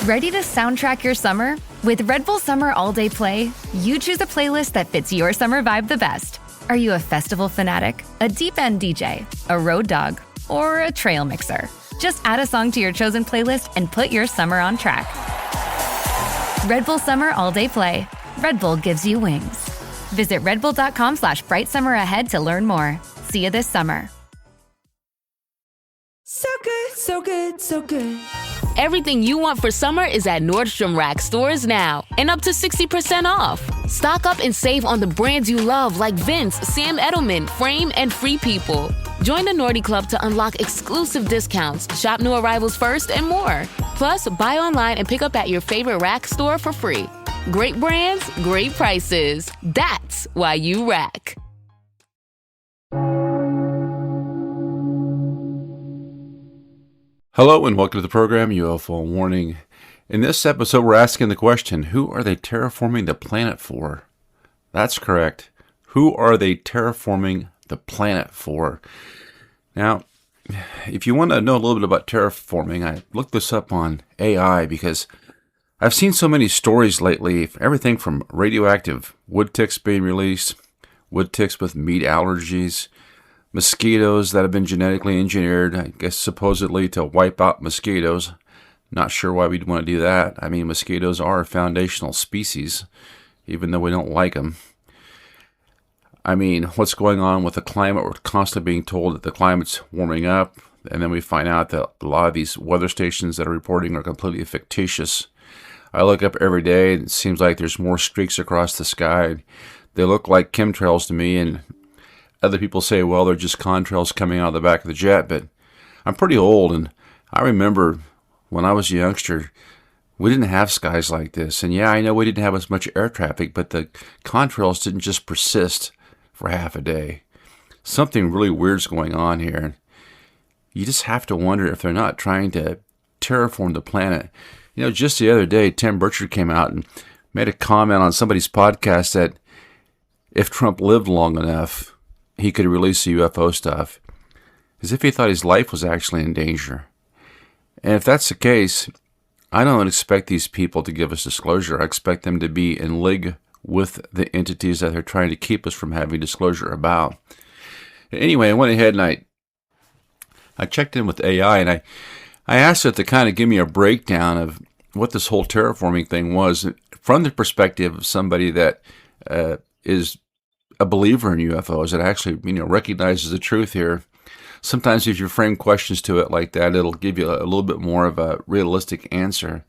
Ready to soundtrack your summer? With Red Bull Summer All Day Play, you choose a playlist that fits your summer vibe the best. Are you a festival fanatic, a deep-end DJ, a road dog, or a trail mixer? Just add a song to your chosen playlist and put your summer on track. Red Bull Summer All Day Play. Red Bull gives you wings. Visit redbull.com/brightsummer to learn more. See you this summer. So good, so good, so good. Everything you want for summer is at Nordstrom Rack stores now, and up to 60% off. Stock up and save on the brands you love like Vince, Sam Edelman, Frame, and Free People. Join the Nordy Club to unlock exclusive discounts, shop new arrivals first, and more. Plus, buy online and pick up at your favorite Rack store for free. Great brands, great prices. That's why you Rack. Hello and welcome to the program, UFO Warning. In this episode, we're asking the question, who are they terraforming the planet for? That's correct. Who are they terraforming the planet for? Now, if you want to know a little bit about terraforming, I looked this up on AI because I've seen so many stories lately, everything from radioactive wood ticks being released, wood ticks with meat allergies, mosquitoes that have been genetically engineered, I guess supposedly to wipe out mosquitoes. Not sure why we'd want to do that. I mean, mosquitoes are a foundational species, even though we don't like them. I mean, what's going on with the climate? We're constantly being told that the climate's warming up, and then we find out that a lot of these weather stations that are reporting are completely fictitious. I look up every day, and it seems like there's more streaks across the sky. They look like chemtrails to me, and other people say, well, they're just contrails coming out of the back of the jet, but I'm pretty old, and I remember when I was a youngster, we didn't have skies like this. And yeah, I know we didn't have as much air traffic, but the contrails didn't just persist for half a day. Something really weird's going on here. You just have to wonder if they're not trying to terraform the planet. You know, just the other day, Tim Burchard came out and made a comment on somebody's podcast that if Trump lived long enough, he could release the UFO stuff, as if he thought his life was actually in danger. And if that's the case, I don't expect these people to give us disclosure. I expect them to be in league with the entities that they're trying to keep us from having disclosure about. Anyway, I went ahead and I checked in with AI, and I asked it to kind of give me a breakdown of what this whole terraforming thing was from the perspective of somebody that is a believer in UFOs, that actually, recognizes the truth here. Sometimes if you frame questions to it like that, it'll give you a little bit more of a realistic answer.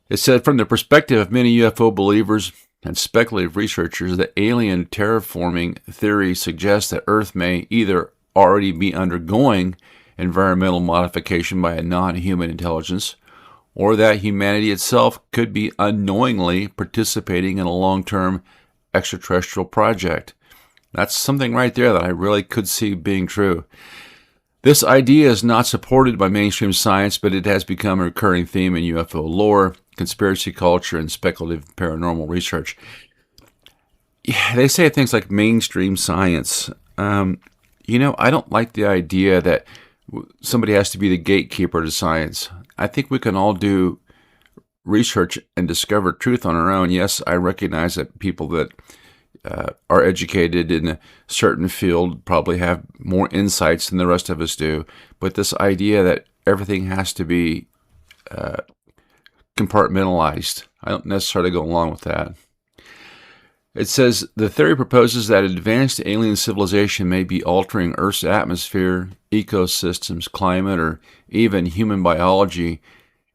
It said, from the perspective of many UFO believers and speculative researchers, the alien terraforming theory suggests that Earth may either already be undergoing environmental modification by a non-human intelligence, or that humanity itself could be unknowingly participating in a long-term extraterrestrial project. That's something right there that I really could see being true. This idea is not supported by mainstream science, but it has become a recurring theme in UFO lore, conspiracy culture, and speculative paranormal research. Yeah, they say things like mainstream science. I don't like the idea that somebody has to be the gatekeeper to science. I think we can all do research and discover truth on our own. Yes, I recognize that people that are educated in a certain field probably have more insights than the rest of us do. But this idea that everything has to be compartmentalized, I don't necessarily go along with that. It says, the theory proposes that advanced alien civilization may be altering Earth's atmosphere, ecosystems, climate, or even human biology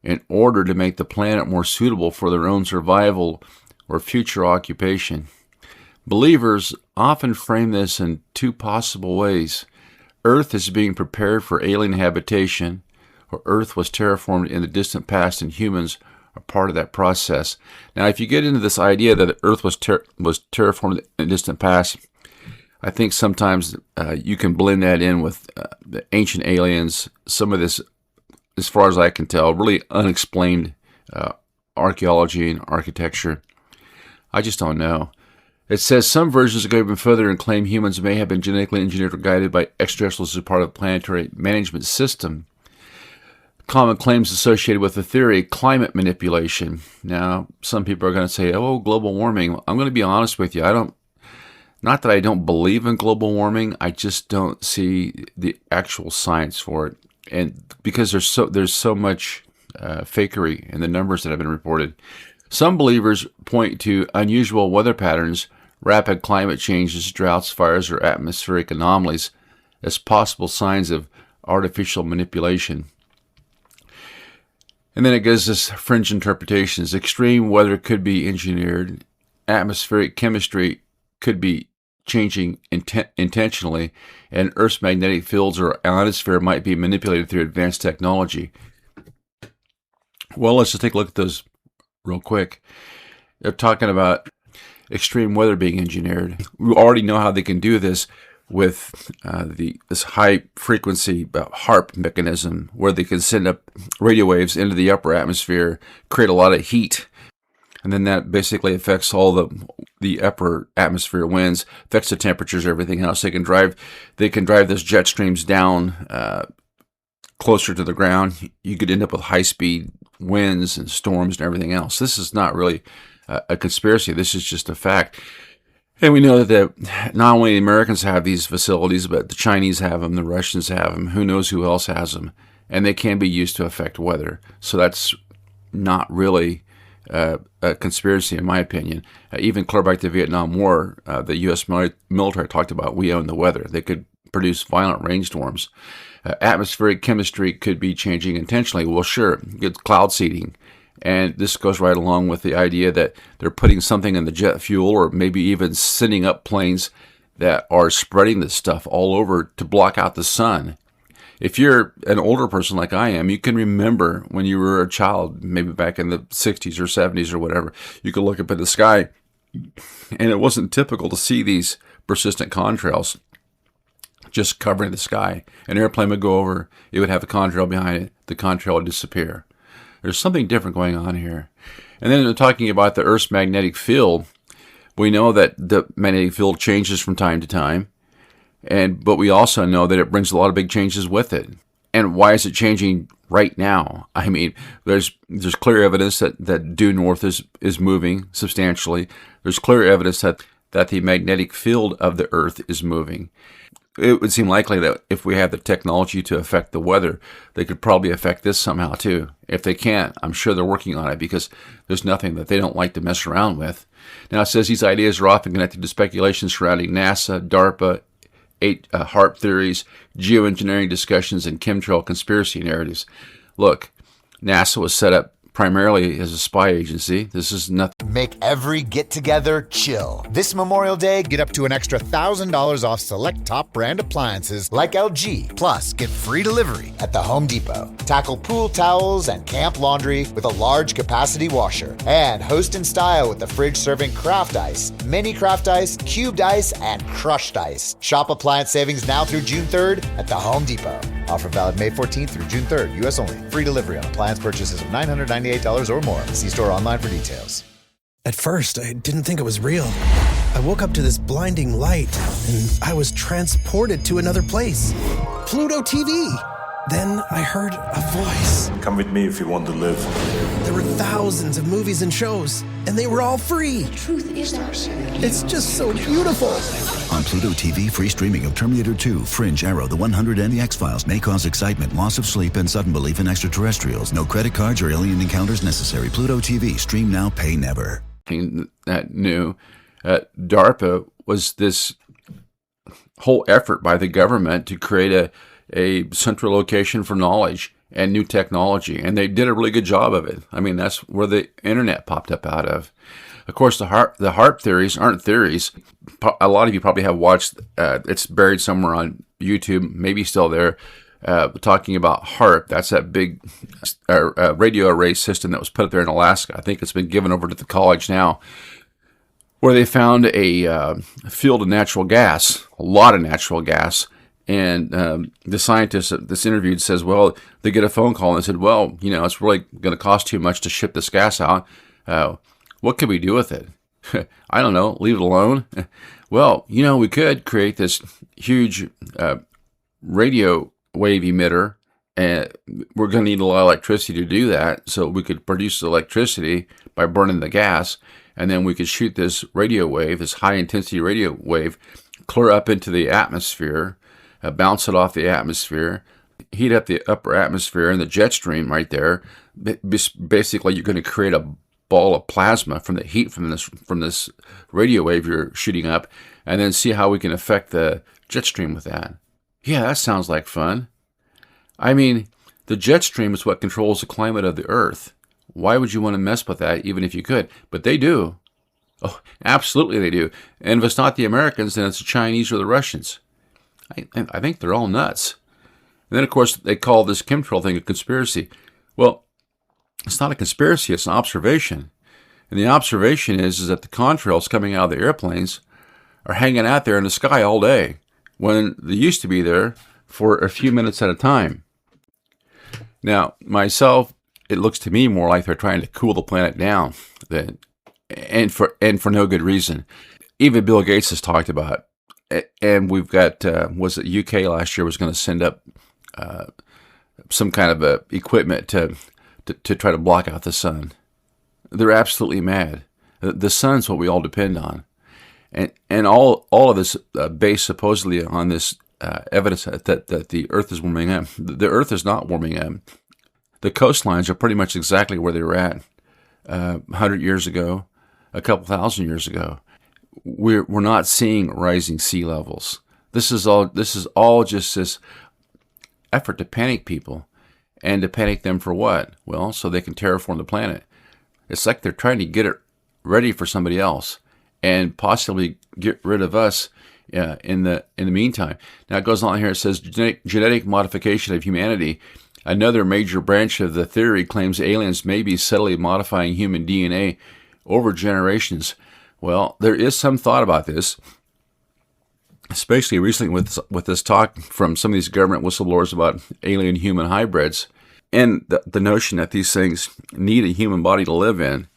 in order to make the planet more suitable for their own survival or future occupation. Believers often frame this in two possible ways. Earth is being prepared for alien habitation, or Earth was terraformed in the distant past and humans are part of that process. Now, if you get into this idea that Earth was terraformed in the distant past, I think sometimes you can blend that in with the ancient aliens, some of this, as far as I can tell, really unexplained archaeology and architecture. I just don't know. It says some versions go even further and claim humans may have been genetically engineered or guided by extraterrestrials as part of the planetary management system. Common claims associated with the theory, climate manipulation. Now, some people are going to say, oh, global warming. I'm going to be honest with you. Not that I don't believe in global warming, I just don't see the actual science for it. And because there's so much fakery in the numbers that have been reported. Some believers point to unusual weather patterns, rapid climate changes, droughts, fires, or atmospheric anomalies as possible signs of artificial manipulation. And then it gives us fringe interpretations. Extreme weather could be engineered. Atmospheric chemistry could be changing intentionally. And Earth's magnetic fields or ionosphere might be manipulated through advanced technology. Well, let's just take a look at those real quick. They're talking about extreme weather being engineered. We already know how they can do this with this high frequency HARP mechanism, where they can send up radio waves into the upper atmosphere, create a lot of heat, and then that basically affects all the upper atmosphere winds, affects the temperatures, everything else. They can drive those jet streams down closer to the ground. You could end up with high speed winds and storms and everything else. This is not really a conspiracy. This is just a fact. And we know that not only the Americans have these facilities, but the Chinese have them, the Russians have them, who knows who else has them, and they can be used to affect weather. So that's not really a conspiracy, in my opinion. Even clear back to the Vietnam War, the U.S. military talked about we own the weather. They could produce violent rainstorms. Atmospheric chemistry could be changing intentionally. Well, sure, get cloud seeding. And this goes right along with the idea that they're putting something in the jet fuel, or maybe even sending up planes that are spreading this stuff all over to block out the sun. If you're an older person like I am, you can remember when you were a child, maybe back in the 60s or 70s or whatever, you could look up at the sky, and it wasn't typical to see these persistent contrails just covering the sky. An airplane would go over, it would have a contrail behind it, the contrail would disappear. There's something different going on here. And then they're talking about the Earth's magnetic field. We know that the magnetic field changes from time to time, but we also know that it brings a lot of big changes with it. And why is it changing right now? I mean, there's clear evidence that due north is moving substantially. There's clear evidence that the magnetic field of the Earth is moving. It would seem likely that if we have the technology to affect the weather, they could probably affect this somehow too. If they can't, I'm sure they're working on it, because there's nothing that they don't like to mess around with. Now, it says these ideas are often connected to speculation surrounding NASA, DARPA, HARP theories, geoengineering discussions, and chemtrail conspiracy narratives. Look, NASA was set up primarily as a spy agency. This is nothing. Make every get-together chill. This Memorial Day, get up to an extra $1,000 off select top brand appliances like LG. Plus, get free delivery at the Home Depot. Tackle pool towels and camp laundry with a large capacity washer. And host in style with the fridge serving craft ice, mini craft ice, cubed ice, and crushed ice. Shop appliance savings now through June 3rd at the Home Depot. Offer valid May 14th through June 3rd, U.S. only. Free delivery on appliance purchases of $998 or more. See store online for details. At first, I didn't think it was real. I woke up to this blinding light, and I was transported to another place. Pluto TV. Then I heard a voice. Come with me if you want to live. There were thousands of movies and shows, and they were all free. Truth is ours. It's just so beautiful. On Pluto TV, free streaming of Terminator 2, Fringe, Arrow, The 100, and The X-Files may cause excitement, loss of sleep, and sudden belief in extraterrestrials. No credit cards or alien encounters necessary. Pluto TV. Stream now, pay never. That new DARPA was this whole effort by the government to create a central location for knowledge and new technology, and they did a really good job of it. I mean, that's where the internet popped up out of. Of course, the HARP theories aren't theories. A lot of you probably have watched, it's buried somewhere on YouTube, maybe still there, talking about HARP. That's that big radio array system that was put up there in Alaska. I think it's been given over to the college now, where they found a field of natural gas, a lot of natural gas. And the scientist that's interviewed says, well, they get a phone call and they said, well, it's really going to cost too much to ship this gas out. What can we do with it? I don't know, leave it alone. Well, we could create this huge radio wave emitter And we're going to need a lot of electricity to do that, so we could produce electricity by burning the gas, and then we could shoot this radio wave, this high-intensity radio wave, clear up into the atmosphere, bounce it off the atmosphere, heat up the upper atmosphere and the jet stream right there. Basically, you're going to create a ball of plasma from the heat from this radio wave you're shooting up, and then see how we can affect the jet stream with that. Yeah, that sounds like fun. I mean, the jet stream is what controls the climate of the Earth. Why would you want to mess with that, even if you could? But they do. Oh, absolutely they do. And if it's not the Americans, then it's the Chinese or the Russians. I think they're all nuts. And then, of course, they call this chemtrail thing a conspiracy. Well, it's not a conspiracy, it's an observation. And the observation is that the contrails coming out of the airplanes are hanging out there in the sky all day, when they used to be there for a few minutes at a time. Now, myself, it looks to me more like they're trying to cool the planet down, and for no good reason. Even Bill Gates has talked about it. And we've got, was it UK last year was going to send up some kind of equipment to try to block out the sun. They're absolutely mad. The sun's what we all depend on. And all of this based supposedly on this evidence that the Earth is warming up. The Earth is not warming up. The coastlines are pretty much exactly where they were at 100 years ago, a couple thousand years ago. We're not seeing rising sea levels. This is all just this effort to panic people, and to panic them for what? Well, so they can terraform the planet. It's like they're trying to get it ready for somebody else, and possibly get rid of us in the meantime. Now it goes on here. It says genetic modification of humanity. Another major branch of the theory claims aliens may be subtly modifying human DNA over generations. Well, there is some thought about this, especially recently with this talk from some of these government whistleblowers about alien-human hybrids, and the notion that these things need a human body to live in.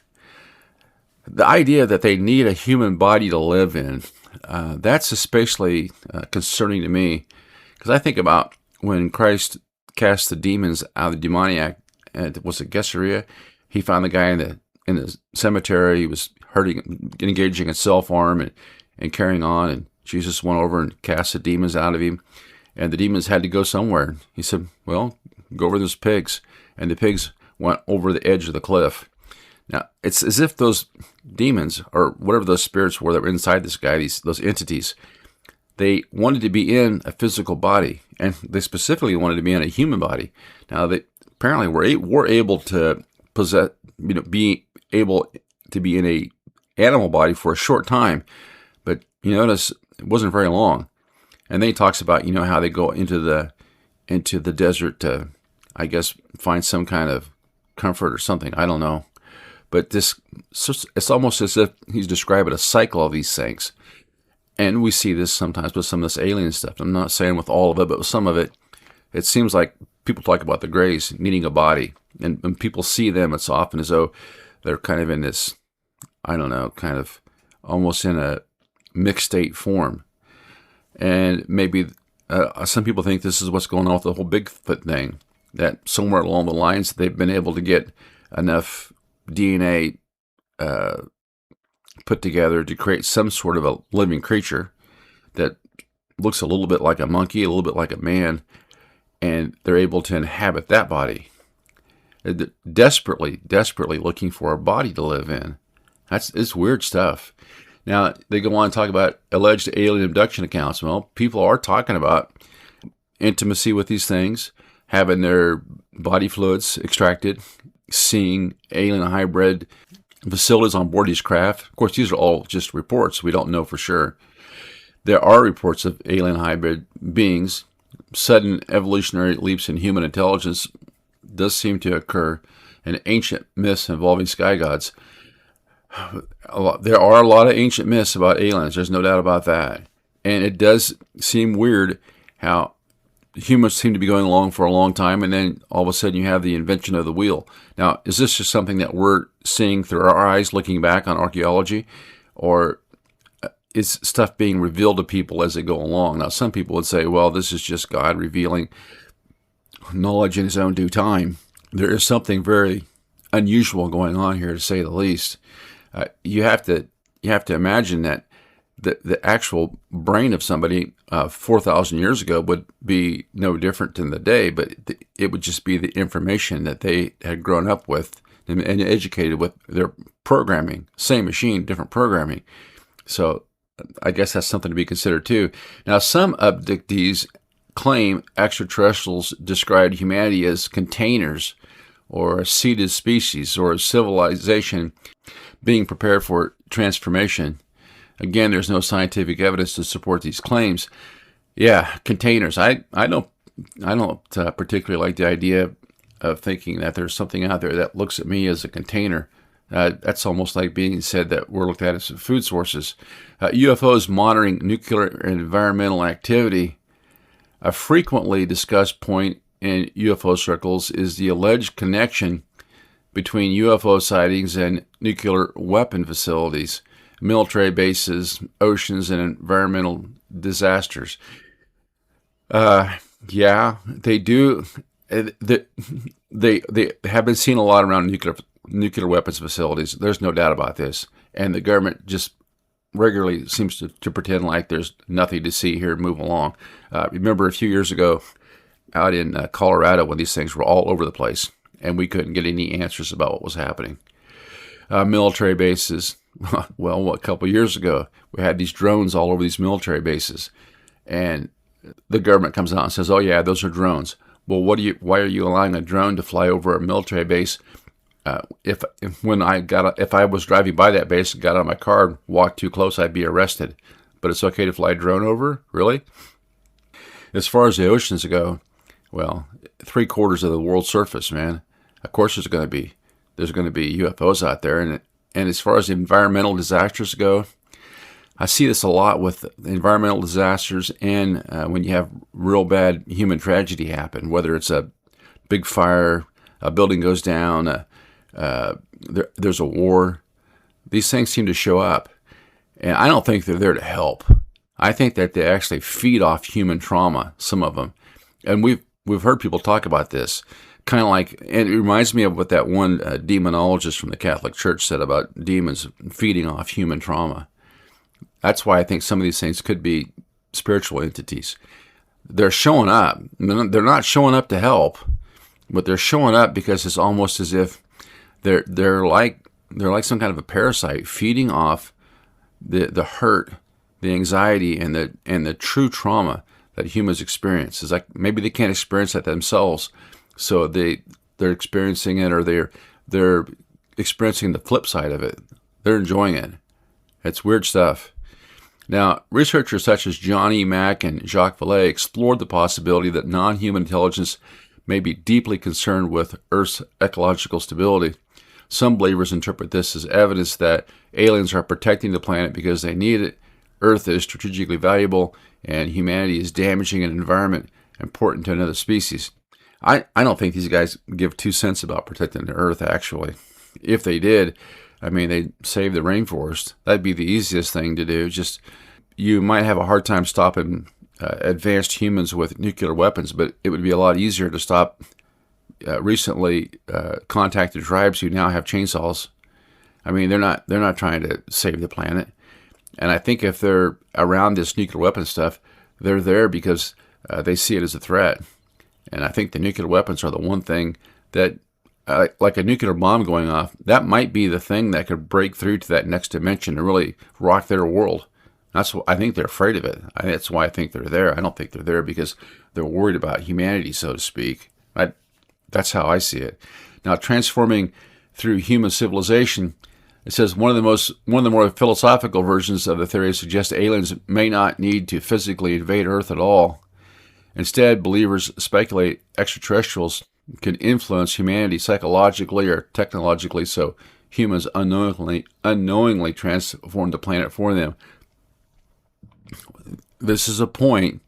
The idea that they need a human body to live in, that's especially concerning to me, because I think about when Christ cast the demons out of the demoniac, and was it Caesarea? He found the guy in the cemetery. He was engaging in self-harm and carrying on, and Jesus went over and cast the demons out of him, and the demons had to go somewhere. He said, well, go over those pigs, and the pigs went over the edge of the cliff. Now, it's as if those demons, or whatever those spirits were that were inside this guy, those entities, they wanted to be in a physical body, and they specifically wanted to be in a human body. Now, they apparently were able to possess, be able to be in a animal body for a short time, but you notice it wasn't very long. And then he talks about, how they go into the desert to, I guess, find some kind of comfort or something. I don't know. But it's almost as if he's describing a cycle of these things. And we see this sometimes with some of this alien stuff. I'm not saying with all of it, but with some of it, it seems like people talk about the Greys needing a body. And when people see them, it's often as though they're kind of in this, I don't know, kind of almost in a mixed state form. And maybe some people think this is what's going on with the whole Bigfoot thing, that somewhere along the lines they've been able to get enough DNA put together to create some sort of a living creature that looks a little bit like a monkey, a little bit like a man, and they're able to inhabit that body. They're desperately looking for a body to live in. It's weird stuff. Now, they go on to talk about alleged alien abduction accounts. Well, people are talking about intimacy with these things, having their body fluids extracted, seeing alien hybrid facilities on board these craft. Of course, these are all just reports. We don't know for sure. There are reports of alien hybrid beings. Sudden evolutionary leaps in human intelligence does seem to occur, and ancient myths involving sky gods. There are a lot of ancient myths about aliens. There's no doubt about that. And it does seem weird how humans seem to be going along for a long time, and then all of a sudden you have the invention of the wheel. Now, is this just something that we're seeing through our eyes looking back on archaeology, or is stuff being revealed to people as they go along? Now, some people would say, well, this is just God revealing knowledge in his own due time. There is something very unusual going on here, to say the least. You have to imagine that the actual brain of somebody 4,000 years ago would be no different than the day, but it would just be the information that they had grown up with and educated with their programming. Same machine, different programming. So I guess that's something to be considered too. Now, some abductees claim extraterrestrials described humanity as containers or a seeded species or a civilization being prepared for transformation. Again, there's no scientific evidence to support these claims. Yeah, containers. I don't particularly like the idea of thinking that there's something out there that looks at me as a container. That's almost like being said that we're looked at as food sources. UFOs monitoring nuclear and environmental activity. A frequently discussed point in UFO circles is the alleged connection between UFO sightings and nuclear weapon facilities, military bases, oceans, and environmental disasters. Yeah, they do. They have been seen a lot around nuclear weapons facilities. There's no doubt about this. And the government just regularly seems to pretend like there's nothing to see here, move along. Remember a few years ago out in Colorado when these things were all over the place and we couldn't get any answers about what was happening. Military bases. Well, a couple of years ago, we had these drones all over these military bases. And the government comes out and says, oh yeah, those are drones. Well, why are you allowing a drone to fly over a military base? If I was driving by that base and got out of my car and walked too close, I'd be arrested. But it's okay to fly a drone over? Really? As far as the oceans go, well, 3/4 of the world's surface, man. Of course there's going to be UFOs out there. And as far as environmental disasters go, I see this a lot with environmental disasters and when you have real bad human tragedy happen, whether it's a big fire, a building goes down, there's a war. These things seem to show up. And I don't think they're there to help. I think that they actually feed off human trauma, some of them. And we've heard people talk about this. Kind of like, and it reminds me of what that one demonologist from the Catholic Church said about demons feeding off human trauma. That's why I think some of these things could be spiritual entities. They're showing up. They're not showing up to help, but they're showing up because it's almost as if they're like some kind of a parasite feeding off the hurt, the anxiety, and the true trauma that humans experience. It's like maybe they can't experience that themselves, so they're experiencing it, or they're experiencing the flip side of it. They're enjoying it. It's weird stuff. Now, researchers such as Johnny Mack and Jacques Vallée explored the possibility that non-human intelligence may be deeply concerned with Earth's ecological stability. Some believers interpret this as evidence that aliens are protecting the planet because they need it, Earth is strategically valuable, and humanity is damaging an environment important to another species. I don't think these guys give 2 cents about protecting the Earth, actually. If they did, I mean, they'd save the rainforest. That'd be the easiest thing to do. Just, you might have a hard time stopping advanced humans with nuclear weapons, but it would be a lot easier to stop recently contacted tribes who now have chainsaws. I mean, they're not trying to save the planet. And I think if they're around this nuclear weapon stuff, they're there because they see it as a threat. And I think the nuclear weapons are the one thing that, like a nuclear bomb going off, that might be the thing that could break through to that next dimension and really rock their world. That's what I think they're afraid of it. That's why I think they're there. I don't think they're there because they're worried about humanity, so to speak. That's how I see it. Now, transforming through human civilization, it says one of the more philosophical versions of the theory suggests aliens may not need to physically invade Earth at all. Instead, believers speculate extraterrestrials can influence humanity psychologically or technologically, so humans unknowingly transform the planet for them. This is a point.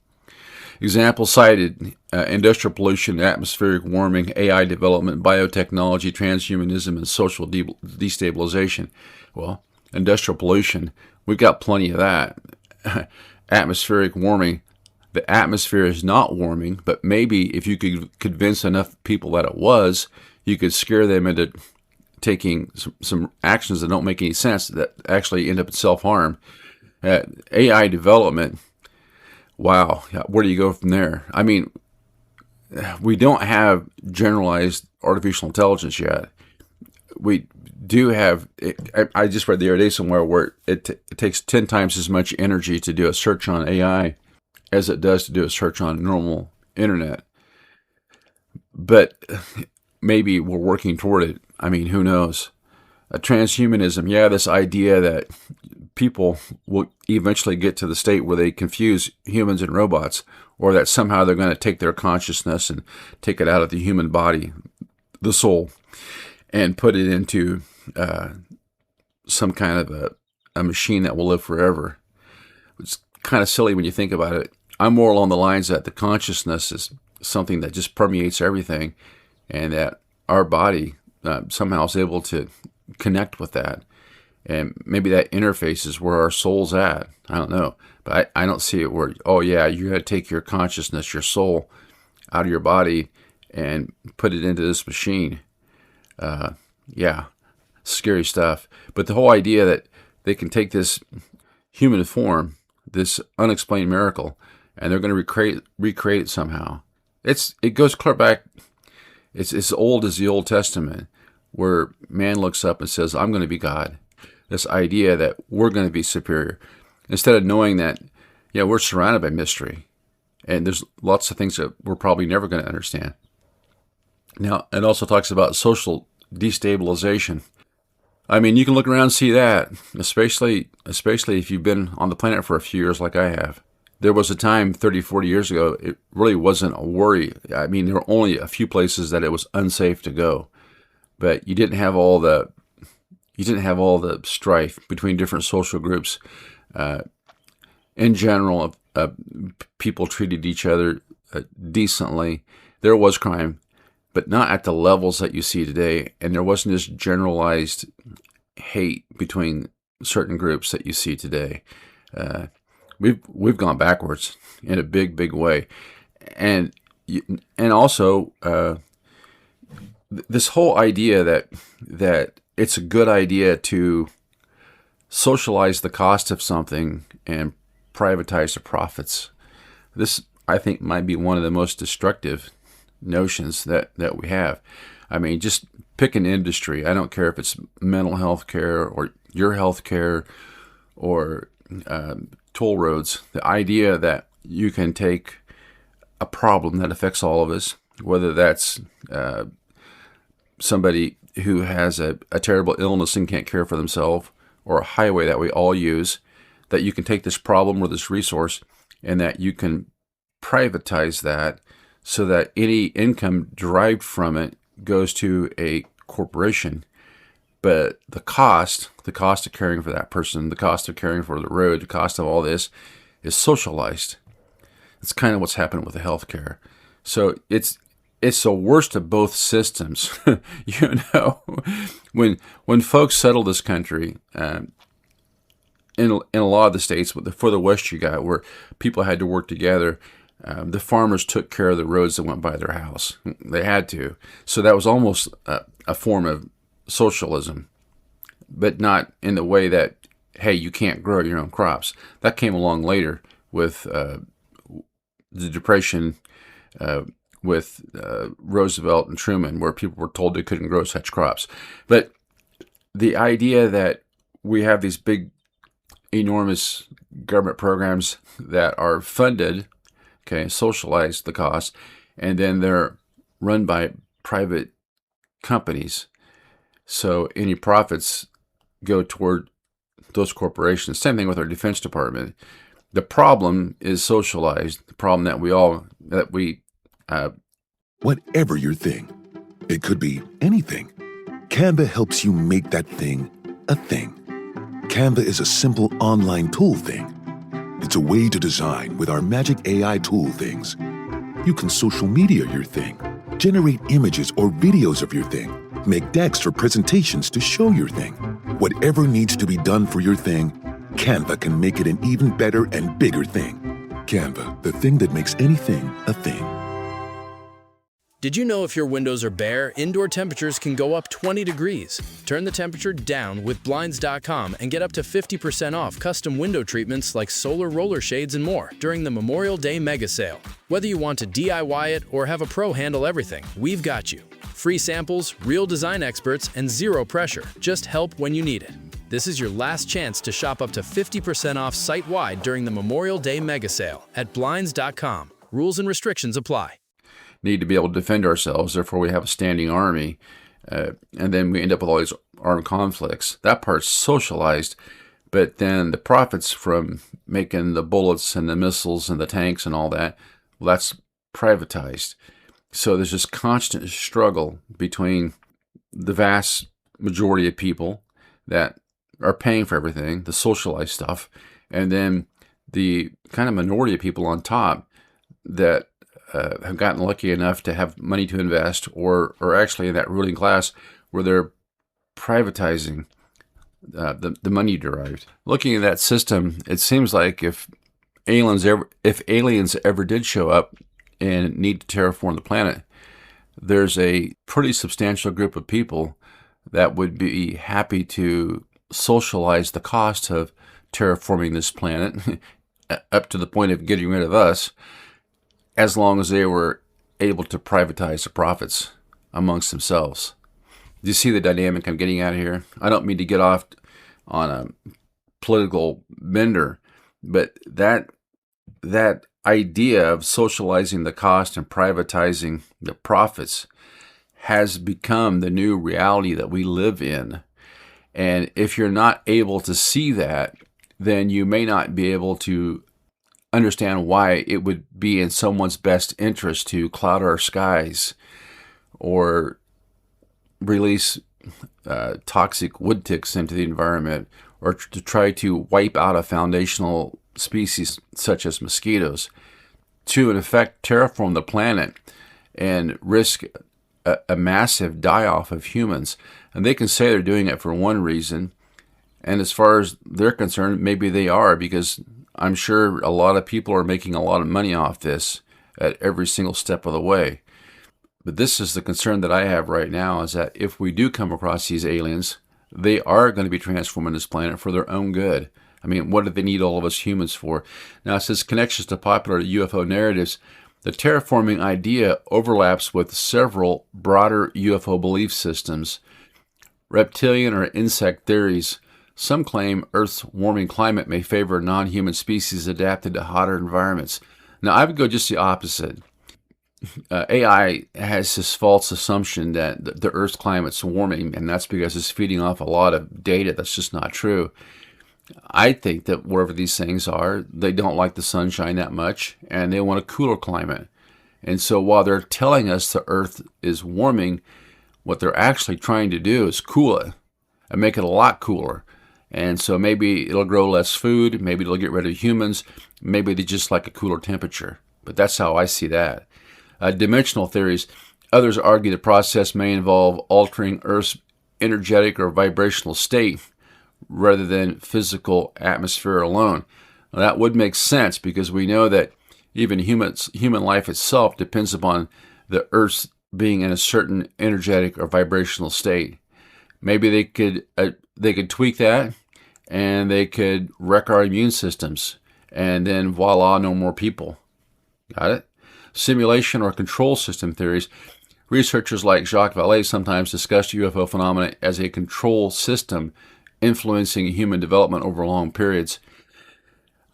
Examples cited: industrial pollution, atmospheric warming, AI development, biotechnology, transhumanism, and social destabilization. Well, industrial pollution, we've got plenty of that. Atmospheric warming, the atmosphere is not warming, but maybe if you could convince enough people that it was, you could scare them into taking some actions that don't make any sense that actually end up in self-harm. AI development, wow, where do you go from there? I mean, we don't have generalized artificial intelligence yet. We do have, I just read the other day somewhere where it takes 10 times as much energy to do a search on AI as it does to do a search on normal internet. But maybe we're working toward it. I mean, who knows? Transhumanism, yeah, this idea that people will eventually get to the state where they confuse humans and robots, or that somehow they're going to take their consciousness and take it out of the human body, the soul, and put it into some kind of a machine that will live forever. It's kind of silly when you think about it. I'm more along the lines that the consciousness is something that just permeates everything, and that our body somehow is able to connect with that. And maybe that interface is where our soul's at. I don't know. But I don't see it where, oh yeah, you got to take your consciousness, your soul, out of your body and put it into this machine. Yeah, scary stuff. But the whole idea that they can take this human form, this unexplained miracle, and they're going to recreate it somehow. It goes clear back. It's as old as the Old Testament, where man looks up and says, I'm going to be God. This idea that we're going to be superior. Instead of knowing that, yeah, we're surrounded by mystery. And there's lots of things that we're probably never going to understand. Now, it also talks about social destabilization. I mean, you can look around and see that, especially if you've been on the planet for a few years like I have. There was a time 30, 40 years ago, it really wasn't a worry. I mean, there were only a few places that it was unsafe to go. But you didn't have all the strife between different social groups. In general, people treated each other decently. There was crime, but not at the levels that you see today. And there wasn't this generalized hate between certain groups that you see today. We've gone backwards in a big way, and also this whole idea that it's a good idea to socialize the cost of something and privatize the profits. This, I think, might be one of the most destructive notions that we have. I mean, just pick an industry. I don't care if it's mental health care or your health care or toll roads. The idea that you can take a problem that affects all of us, whether that's somebody who has a terrible illness and can't care for themselves, or a highway that we all use, that you can take this problem or this resource and that you can privatize that so that any income derived from it goes to a corporation. But the cost of caring for that person, the cost of caring for the road, the cost of all this is socialized. It's kind of what's happened with the healthcare. So it's the worst of both systems. When folks settled this country, in a lot of the states, the further west you got, where people had to work together, the farmers took care of the roads that went by their house. They had to. So that was almost a form of socialism, but not in the way that, hey, you can't grow your own crops. That came along later with the Depression, with Roosevelt and Truman, where people were told they couldn't grow such crops. But the idea that we have these big, enormous government programs that are funded, socialize the cost, and then they're run by private companies. So any profits go toward those corporations. Same thing with our Defense Department. The problem is socialized. The problem that whatever your thing, it could be anything. Canva helps you make that thing a thing. Canva is a simple online tool thing. It's a way to design with our magic AI tool things. You can social media your thing, generate images or videos of your thing, make decks for presentations to show your thing. Whatever needs to be done for your thing, Canva can make it an even better and bigger thing. Canva, the thing that makes anything a thing. Did you know if your windows are bare, indoor temperatures can go up 20 degrees? Turn the temperature down with Blinds.com and get up to 50% off custom window treatments like solar roller shades and more during the Memorial Day mega sale. Whether you want to DIY it or have a pro handle everything, we've got you. Free samples, real design experts, and zero pressure. Just help when you need it. This is your last chance to shop up to 50% off site-wide during the Memorial Day mega sale at Blinds.com. Rules and restrictions apply. Need to be able to defend ourselves, therefore we have a standing army, and then we end up with all these armed conflicts. That part's socialized, but then the profits from making the bullets and the missiles and the tanks and all that, well, that's privatized. So there's this constant struggle between the vast majority of people that are paying for everything, the socialized stuff, and then the kind of minority of people on top that have gotten lucky enough to have money to invest, or actually in that ruling class where they're privatizing the money derived. Looking at that system, it seems like if aliens ever did show up and need to terraform the planet, there's a pretty substantial group of people that would be happy to socialize the cost of terraforming this planet up to the point of getting rid of us, as long as they were able to privatize the profits amongst themselves. Do you see the dynamic I'm getting at here? I don't mean to get off on a political bender, but that idea of socializing the cost and privatizing the profits has become the new reality that we live in. And if you're not able to see that, then you may not be able to understand why it would be in someone's best interest to cloud our skies or release toxic wood ticks into the environment, or to try to wipe out a foundational species such as mosquitoes, to in effect terraform the planet and risk a massive die-off of humans. And they can say they're doing it for one reason, and as far as they're concerned, maybe they are, because I'm sure a lot of people are making a lot of money off this at every single step of the way. But this is the concern that I have right now, is that if we do come across these aliens, they are going to be transforming this planet for their own good. I mean, what do they need all of us humans for? Now, it says connections to popular UFO narratives. The terraforming idea overlaps with several broader UFO belief systems. Reptilian or insect theories. Some claim Earth's warming climate may favor non-human species adapted to hotter environments. Now, I would go just the opposite. AI has this false assumption that the Earth's climate's warming, and that's because it's feeding off a lot of data that's just not true. I think that wherever these things are, they don't like the sunshine that much, and they want a cooler climate. And so while they're telling us the Earth is warming, what they're actually trying to do is cool it and make it a lot cooler. And so maybe it'll grow less food, maybe it'll get rid of humans, maybe they just like a cooler temperature. But that's how I see that. Dimensional theories. Others argue the process may involve altering Earth's energetic or vibrational state rather than physical atmosphere alone. Now, that would make sense, because we know that even human life itself depends upon the Earth's being in a certain energetic or vibrational state. Maybe they could tweak that, and they could wreck our immune systems, and then voila, no more people. Got it? Simulation or control system theories. Researchers like Jacques Vallée sometimes discuss UFO phenomena as a control system influencing human development over long periods.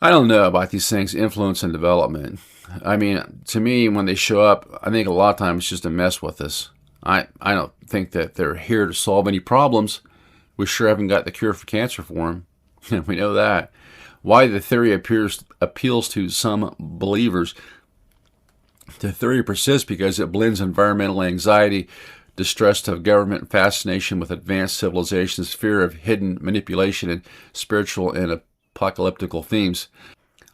I don't know about these things, influence and development. I mean, to me, when they show up, I think a lot of times it's just to mess with us. I don't think that they're here to solve any problems. We sure haven't got the cure for cancer for them. We know that. Why the theory appeals to some believers. The theory persists because it blends environmental anxiety, distrust of government, fascination with advanced civilizations, fear of hidden manipulation, and spiritual and apocalyptical themes.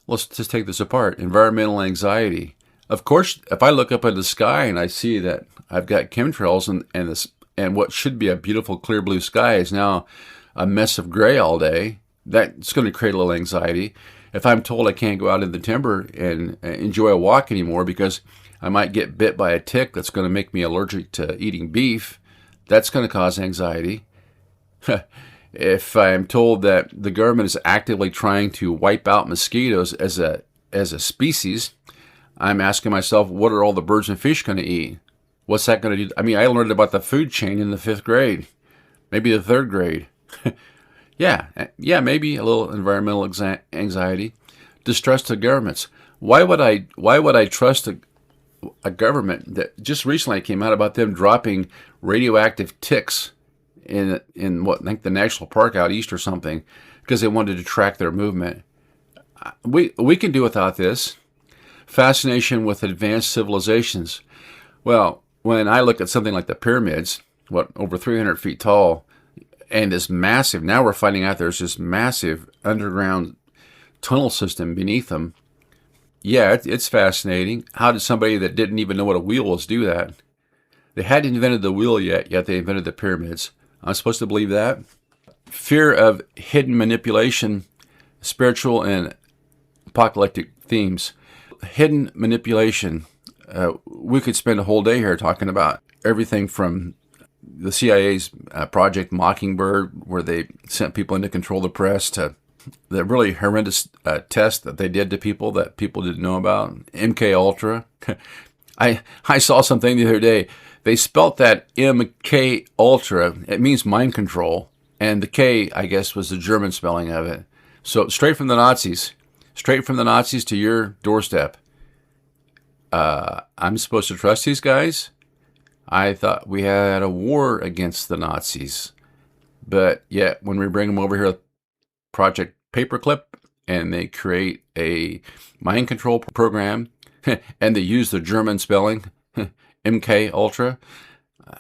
Let's just take this apart. Environmental anxiety. Of course, if I look up at the sky and I see that I've got chemtrails and what should be a beautiful clear blue sky is now a mess of gray all day, that's going to create a little anxiety. If I'm told I can't go out in the timber and enjoy a walk anymore because I might get bit by a tick that's going to make me allergic to eating beef, that's going to cause anxiety. If I'm told that the government is actively trying to wipe out mosquitoes as a species, I'm asking myself, what are all the birds and fish going to eat? What's that going to do? I mean, I learned about the food chain in the 5th grade, maybe the 3rd grade. Yeah, maybe a little environmental anxiety, distrust of governments. Why would I trust a government that just recently came out about them dropping radioactive ticks in what, I think the national park out east or something, because they wanted to track their movement? We can do without this. Fascination with advanced civilizations. Well, when I look at something like the pyramids, over 300 feet tall, and this massive, now we're finding out there's this massive underground tunnel system beneath them. Yeah, it's fascinating. How did somebody that didn't even know what a wheel was do that? They hadn't invented the wheel yet they invented the pyramids. I'm supposed to believe that? Fear of hidden manipulation, spiritual and apocalyptic themes. Hidden manipulation. We could spend a whole day here talking about everything from the CIA's Project Mockingbird, where they sent people in to control the press, to the really horrendous test that they did to people that people didn't know about. MK Ultra. I saw something the other day. They spelt that MK Ultra. It means mind control, and the K, I guess, was the German spelling of it. So straight from the Nazis to your doorstep. I'm supposed to trust these guys? I thought we had a war against the Nazis. But yet, when we bring them over here with Project Paperclip, and they create a mind control program, and they use the German spelling, MK Ultra,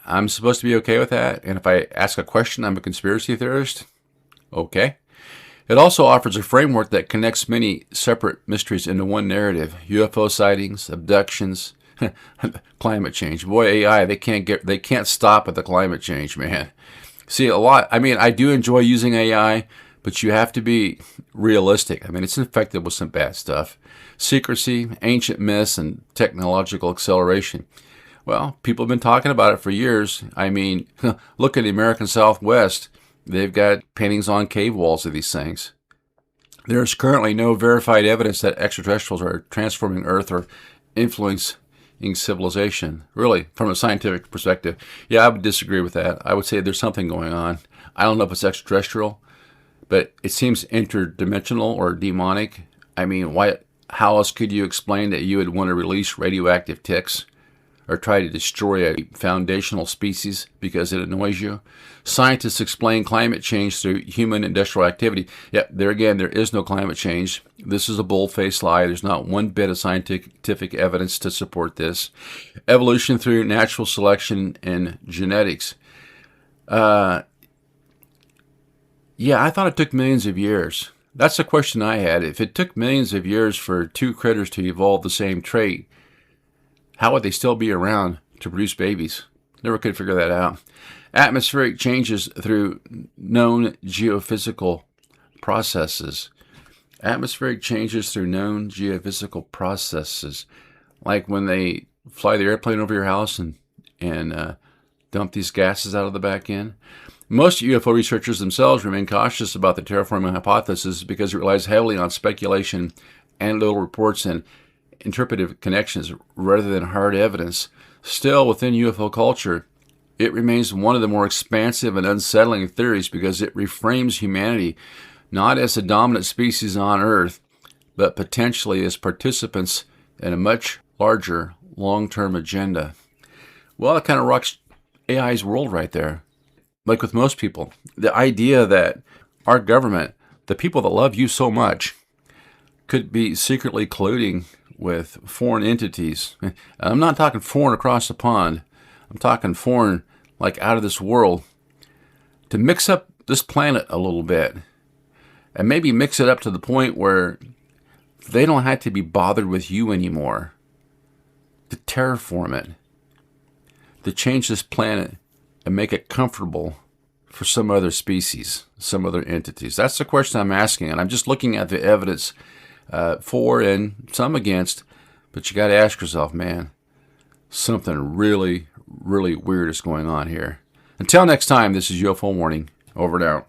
I'm supposed to be okay with that? And if I ask a question, I'm a conspiracy theorist? Okay. It also offers a framework that connects many separate mysteries into one narrative. UFO sightings, abductions, climate change. Boy, AI, they can't stop at the climate change, man. See, I do enjoy using AI, but you have to be realistic. I mean, it's infected with some bad stuff. Secrecy, ancient myths, and technological acceleration. Well, people have been talking about it for years. I mean, look at the American Southwest. They've got paintings on cave walls of these things. There's currently no verified evidence that extraterrestrials are transforming Earth or influencing civilization. Really, from a scientific perspective, yeah, I would disagree with that. I would say there's something going on. I don't know if it's extraterrestrial, but it seems interdimensional or demonic. I mean, how else could you explain that you would want to release radioactive ticks or try to destroy a foundational species because it annoys you? Scientists explain climate change through human industrial activity. Yep, there again, there is no climate change. This is a bold-faced lie. There's not one bit of scientific evidence to support this. Evolution through natural selection and genetics. Yeah, I thought it took millions of years. That's the question I had. If it took millions of years for two critters to evolve the same trait, how would they still be around to produce babies? Never could figure that out. Atmospheric changes through known geophysical processes. Atmospheric changes through known geophysical processes. Like when they fly the airplane over your house and dump these gases out of the back end. Most UFO researchers themselves remain cautious about the terraforming hypothesis because it relies heavily on speculation, anecdotal reports, and interpretive connections rather than hard evidence. Still, within UFO culture, it remains one of the more expansive and unsettling theories because it reframes humanity not as a dominant species on Earth, but potentially as participants in a much larger long-term agenda. Well, it kind of rocks AI's world right there. Like with most people, the idea that our government, the people that love you so much, could be secretly colluding with foreign entities. I'm not talking foreign across the pond. I'm talking foreign, like out of this world, to mix up this planet a little bit. And maybe mix it up to the point where they don't have to be bothered with you anymore. To terraform it. To change this planet and make it comfortable for some other species, some other entities? That's the question I'm asking, and I'm just looking at the evidence for and some against, but you got to ask yourself, man, something really, really weird is going on here. Until next time, this is UFO Warning. Over and out.